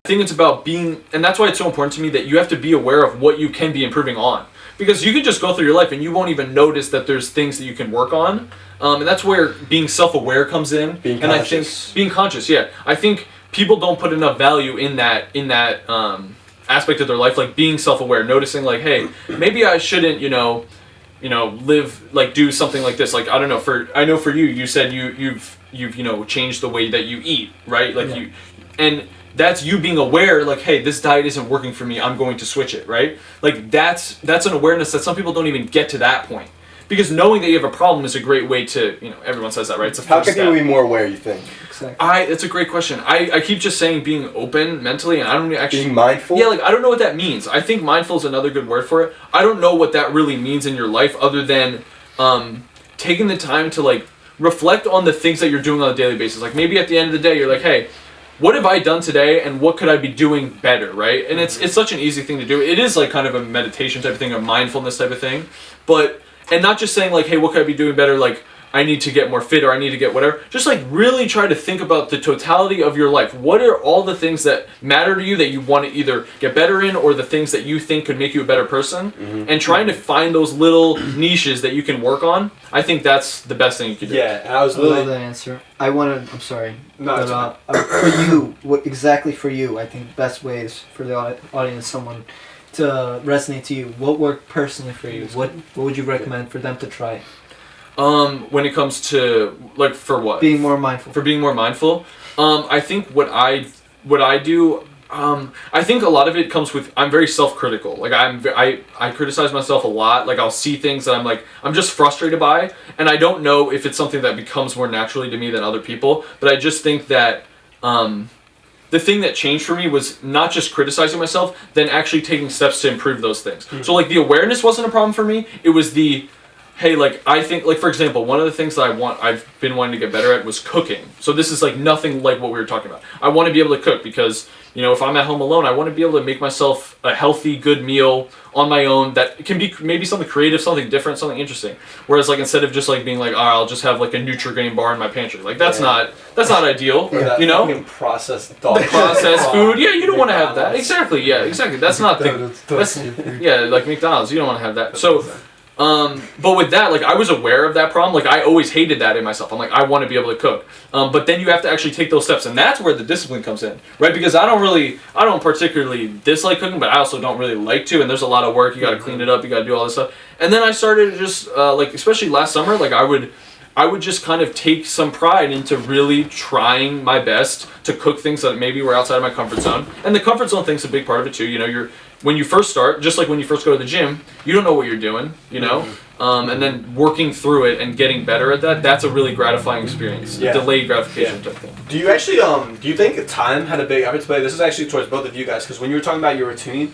think it's about being, and that's why it's so important to me that you have to be aware of what you can be improving on. Because you can just go through your life and you won't even notice that there's things that you can work on. And that's where being self-aware comes in. Being and conscious. I think being conscious, yeah. I think people don't put enough value in that aspect of their life, like being self-aware, noticing like, hey, maybe I shouldn't, live, like do something like this. Like, I don't know, I know for you, you said you've changed the way that you eat, right? Like and that's you being aware, like, hey, this diet isn't working for me, I'm going to switch it, right? Like, that's an awareness that some people don't even get to that point. Because knowing that you have a problem is a great way to, everyone says that, right? It's a How first can step. people be more aware, you think? Exactly. It's a great question. I keep just saying being open mentally, and I don't actually... Being mindful? Yeah, like, I don't know what that means. I think mindful is another good word for it. I don't know what that really means in your life other than taking the time to, like, reflect on the things that you're doing on a daily basis. Like, maybe at the end of the day, you're like, hey, what have I done today and what could I be doing better, right? And it's such an easy thing to do. It is like kind of a meditation type of thing, a mindfulness type of thing. And not just saying like, hey, what could I be doing better? Like, I need to get more fit or I need to get whatever. Just like really try to think about the totality of your life. What are all the things that matter to you that you want to either get better in or the things that you think could make you a better person? Mm-hmm. And trying to find those little niches that you can work on. I think that's the best thing you can do. Yeah, and I love that answer. I'm sorry. No, but, for you, exactly for you, I think the best way is for the audience, someone to resonate to you. What worked personally for you? What would you recommend for them to try? When it comes to, like, for what? Being more mindful. For being more mindful. I think what I do, I think a lot of it comes with, I'm very self-critical. Like, I criticize myself a lot. Like, I'll see things that I'm just frustrated by, and I don't know if it's something that becomes more naturally to me than other people, but I just think that, the thing that changed for me was not just criticizing myself, then actually taking steps to improve those things. Mm-hmm. So, like, the awareness wasn't a problem for me. It was hey, like, I think, like, for example, one of the things that I've been wanting to get better at was cooking. So this is, like, nothing like what we were talking about. I want to be able to cook because, if I'm at home alone, I want to be able to make myself a healthy, good meal on my own that can be maybe something creative, something different, something interesting. Whereas, like, instead of just, like, being like, I'll just have, like, a Nutri-Grain bar in my pantry. Like, that's not ideal, Processed food. Yeah, you don't want to have that. Exactly, yeah, exactly. That's not like McDonald's, you don't want to have that. So... but with that, like, I was aware of that problem. Like, I always hated that in myself. I'm like, I want to be able to cook. But then you have to actually take those steps, and that's where the discipline comes in, right? Because I don't particularly dislike cooking, but I also don't really like to, and there's a lot of work. You got to clean it up, you got to do all this stuff. And then I started just, like, especially last summer, like, I would just kind of take some pride into really trying my best to cook things that maybe were outside of my comfort zone. And the comfort zone thing's a big part of it too. When you first start, just like when you first go to the gym, you don't know what you're doing, Mm-hmm. And then working through it and getting better at that's a really gratifying experience. Yeah. Delayed gratification type thing. Do you actually, do you think time had a big effort to play? This is actually towards both of you guys, because when you were talking about your routine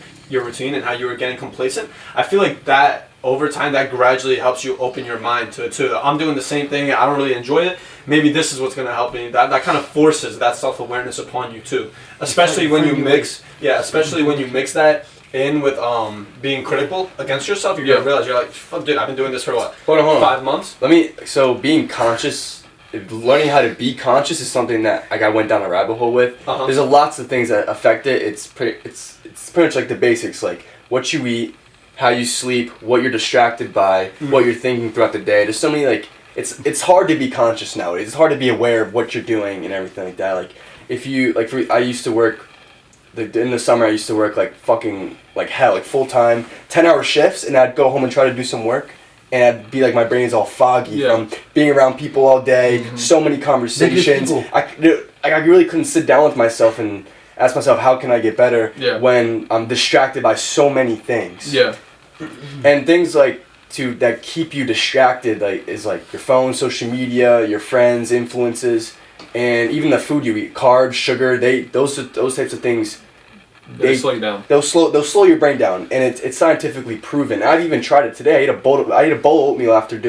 and how you were getting complacent, I feel like that over time, that gradually helps you open your mind to I'm doing the same thing, I don't really enjoy it, maybe this is what's going to help me. That kind of forces that self-awareness upon you too. Especially when you mix that in with being critical against yourself. You're going to realize, you're like, fuck, dude, I've been doing this for what? Hold on. 5 months? So being conscious, learning how to be conscious is something that, like, I went down a rabbit hole with. Uh-huh. There's lots of things that affect it. It's pretty much like the basics, like what you eat, how you sleep, what you're distracted by, what you're thinking throughout the day. There's so many, like, it's hard to be conscious nowadays. It's hard to be aware of what you're doing and everything like that. Like, if you, like, I used to work, in the summer I used to work, like, fucking, like, hell, like, full-time, 10-hour shifts, and I'd go home and try to do some work, and I'd be like, my brain's all foggy from being around people all day, so many conversations. I really couldn't sit down with myself and ask myself, how can I get better when I'm distracted by so many things. Yeah. And things like that keep you distracted, like, is like your phone, social media, your friends, influences, and even the food you eat, carbs, sugar. Those types of things. They slow you down. They'll slow your brain down, and it's scientifically proven. I've even tried it today. I ate a bowl of oatmeal after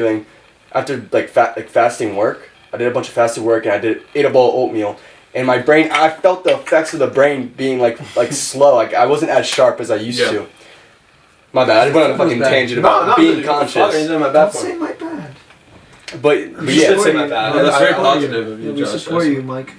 fasting work. I did a bunch of fasted work, and ate a bowl of oatmeal. And my brain, I felt the effects of the brain being like slow. Like, I wasn't as sharp as I used to. My bad. I just went on a fucking tangent about being conscious. Don't say my bad. But you should say my bad. That's very positive of you, We Josh. support you, Mike.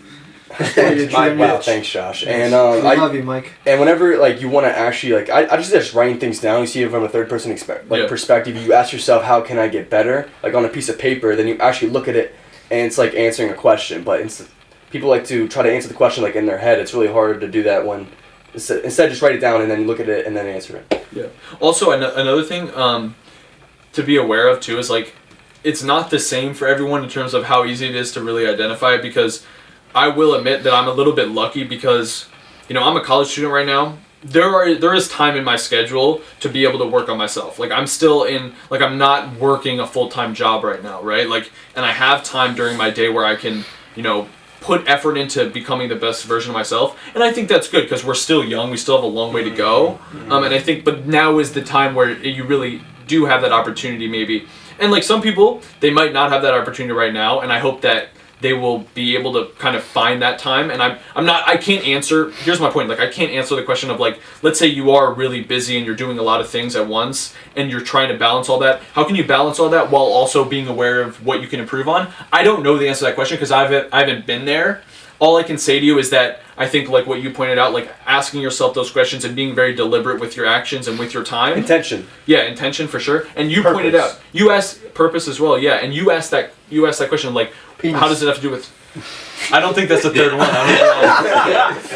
Wow, thanks, Josh. And I love you, Mike. And whenever like you want to actually like, I just writing things down. You see it from a third person perspective. You ask yourself, how can I get better? Like on a piece of paper. Then you actually look at it, and it's like answering a question. But people like to try to answer the question like in their head. It's really hard to do that when instead just write it down and then you look at it and then answer it. Yeah. Also, another thing to be aware of too is like, it's not the same for everyone in terms of how easy it is to really identify it, because I will admit that I'm a little bit lucky because, I'm a college student right now. There is time in my schedule to be able to work on myself. Like I'm still I'm not working a full-time job right now, right? Like, and I have time during my day where I can, put effort into becoming the best version of myself. And I think that's good because we're still young. We still have a long way to go. And I think, but now is the time where you really do have that opportunity maybe. And like some people, they might not have that opportunity right now. And I hope that they will be able to kind of find that time. And I can't answer, here's my point, like I can't answer the question of like, let's say you are really busy and you're doing a lot of things at once and you're trying to balance all that. How can you balance all that while also being aware of what you can improve on? I don't know the answer to that question because I haven't been there. All I can say to you is that I think like what you pointed out, like asking yourself those questions and being very deliberate with your actions and with your time. Intention. Yeah, intention for sure. And you purpose. Pointed out, you asked purpose as well, yeah. And you asked that question like, penis. How does it have to do with? I don't think that's the third one.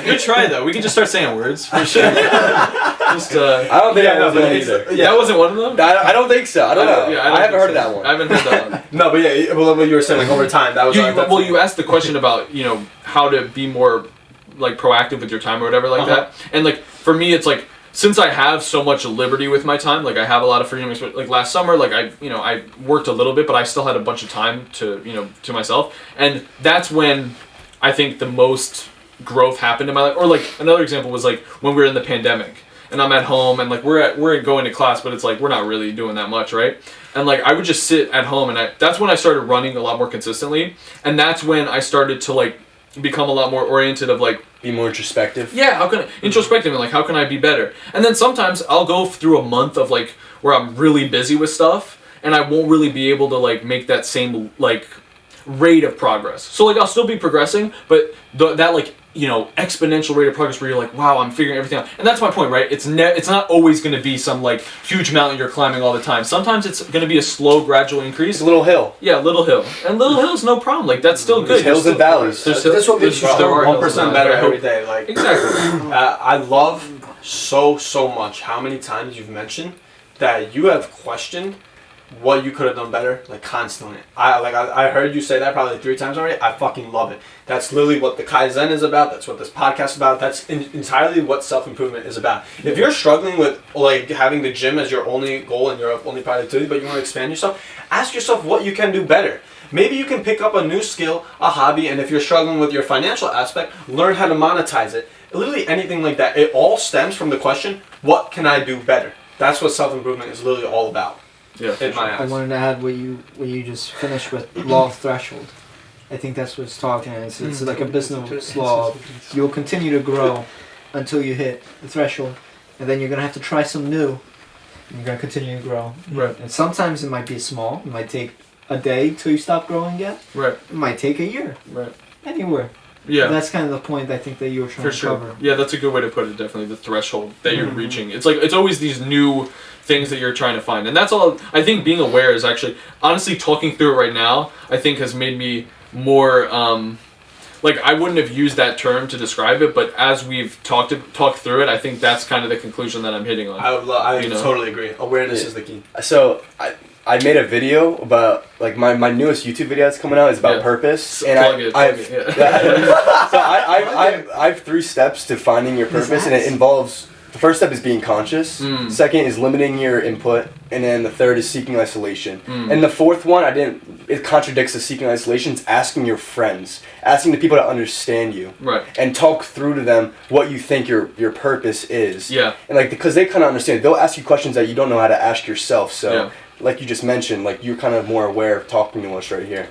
Good try though. We can just start saying words for sure. I don't think that was one either. That wasn't one of them. I don't think so. I don't know. Yeah, I haven't heard of that one. I haven't heard that one. No, but yeah, well, what you were saying like over time, that was. You asked the question about how to be more like proactive with your time or whatever like that, and like for me it's like. Since I have so much liberty with my time, like I have a lot of freedom. Like last summer, like I worked a little bit, but I still had a bunch of time to to myself, and that's when I think the most growth happened in my life. Or like another example was like when we were in the pandemic, and I'm at home, and like we're going to class, but it's like we're not really doing that much, right? And like I would just sit at home, and that's when I started running a lot more consistently, and that's when I started to like become a lot more oriented of like. Be more introspective. Yeah, introspective and like how can I be better? And then sometimes I'll go through a month of like where I'm really busy with stuff and I won't really be able to like make that same like rate of progress. So like I'll still be progressing, but that like exponential rate of progress where you're like, wow, I'm figuring everything out. And that's my point, right? It's not always going to be some like huge mountain you're climbing all the time. Sometimes it's going to be a slow, gradual increase. It's a little hill. Yeah, little hill. And little hill's no problem. Like that's still good. There's hills and valleys. That's what makes you still 1% better every day. Like exactly. I love so much how many times you've mentioned that you have questioned what you could have done better, like constantly. I heard you say that probably 3 times already. I fucking love it. That's literally what the Kaizen is about. That's what this podcast is about. That's entirely what self-improvement is about. If you're struggling with like having the gym as your only goal and your only productivity, but you want to expand yourself, ask yourself what you can do better. Maybe you can pick up a new skill, a hobby, and if you're struggling with your financial aspect, learn how to monetize it. Literally anything like that. It all stems from the question, what can I do better? That's what self-improvement is literally all about. Yeah, in my eyes. I wanted to add what you just finished with law of threshold. I think that's what it's talking. It's like a business law. You'll continue to grow until you hit the threshold, and then you're gonna have to try some new. And you're gonna continue to grow. Right. And sometimes it might be small. It might take a day till you stop growing again. Right. It might take a year. Right. Anywhere. Yeah. That's kind of the point I think that you were trying to cover. Yeah, that's a good way to put it. Definitely the threshold that you're reaching. It's like it's always these new things that you're trying to find, and that's all. I think being aware is actually honestly talking through it right now. I think has made me more like I wouldn't have used that term to describe it, but as we've talked through it, I think that's kind of the conclusion that I'm hitting on. I totally agree. Awareness is the key. So I made a video about like my newest YouTube video that's coming out is about purpose, so and so I have 3 steps to finding your purpose, and it involves the first step is being conscious, second is limiting your input, and then the third is seeking isolation. And the fourth one it contradicts the seeking isolation. It's asking your friends, asking the people to understand you, right, and talk through to them what you think your purpose is. Yeah, and like because they kind of understand, they'll ask you questions that you don't know how to ask yourself. So. Yeah. Like you just mentioned, like you're kind of more aware of talking to us right here.